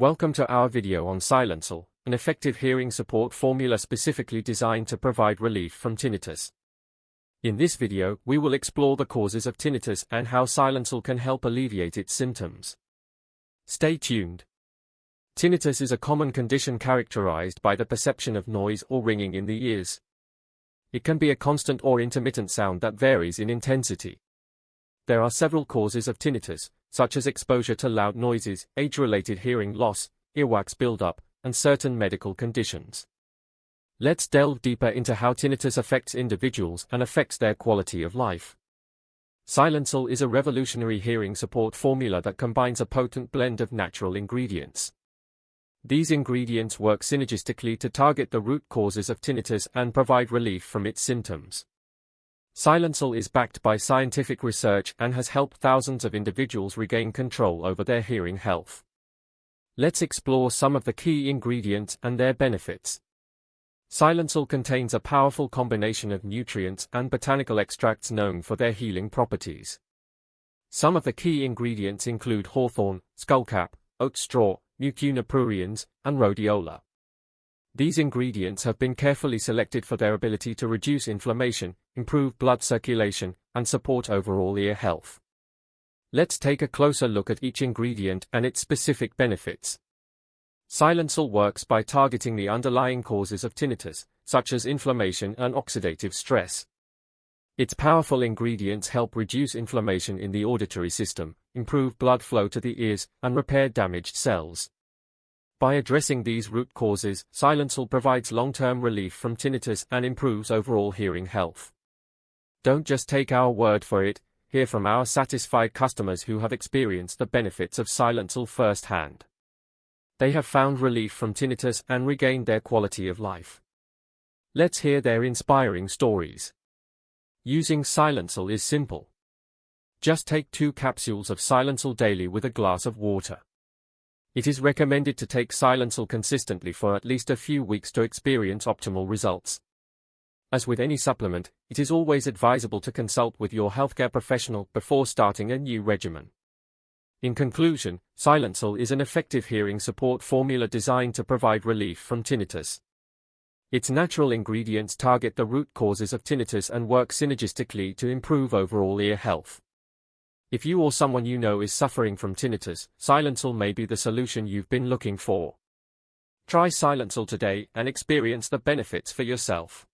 Welcome to our video on Silencil, an effective hearing support formula specifically designed to provide relief from tinnitus. In this video, we will explore the causes of tinnitus and how Silencil can help alleviate its symptoms. Stay tuned. Tinnitus is a common condition characterized by the perception of noise or ringing in the ears. It can be a constant or intermittent sound that varies in intensity. There are several causes of tinnitus, such as exposure to loud noises, age-related hearing loss, earwax buildup, and certain medical conditions. Let's delve deeper into how tinnitus affects individuals and affects their quality of life. Silencil is a revolutionary hearing support formula that combines a potent blend of natural ingredients. These ingredients work synergistically to target the root causes of tinnitus and provide relief from its symptoms. Silencil is backed by scientific research and has helped thousands of individuals regain control over their hearing health. Let's explore some of the key ingredients and their benefits. Silencil contains a powerful combination of nutrients and botanical extracts known for their healing properties. Some of the key ingredients include hawthorn, skullcap, oat straw, mucuna pruriens, and rhodiola. These ingredients have been carefully selected for their ability to reduce inflammation, improve blood circulation, and support overall ear health. Let's take a closer look at each ingredient and its specific benefits. Silencil works by targeting the underlying causes of tinnitus, such as inflammation and oxidative stress. Its powerful ingredients help reduce inflammation in the auditory system, improve blood flow to the ears, and repair damaged cells. By addressing these root causes, Silencil provides long-term relief from tinnitus and improves overall hearing health. Don't just take our word for it, hear from our satisfied customers who have experienced the benefits of Silencil firsthand. They have found relief from tinnitus and regained their quality of life. Let's hear their inspiring stories. Using Silencil is simple. Just take 2 capsules of Silencil daily with a glass of water. It is recommended to take Silencil consistently for at least a few weeks to experience optimal results. As with any supplement, it is always advisable to consult with your healthcare professional before starting a new regimen. In conclusion, Silencil is an effective hearing support formula designed to provide relief from tinnitus. Its natural ingredients target the root causes of tinnitus and work synergistically to improve overall ear health. If you or someone you know is suffering from tinnitus, Silencil may be the solution you've been looking for. Try Silencil today and experience the benefits for yourself.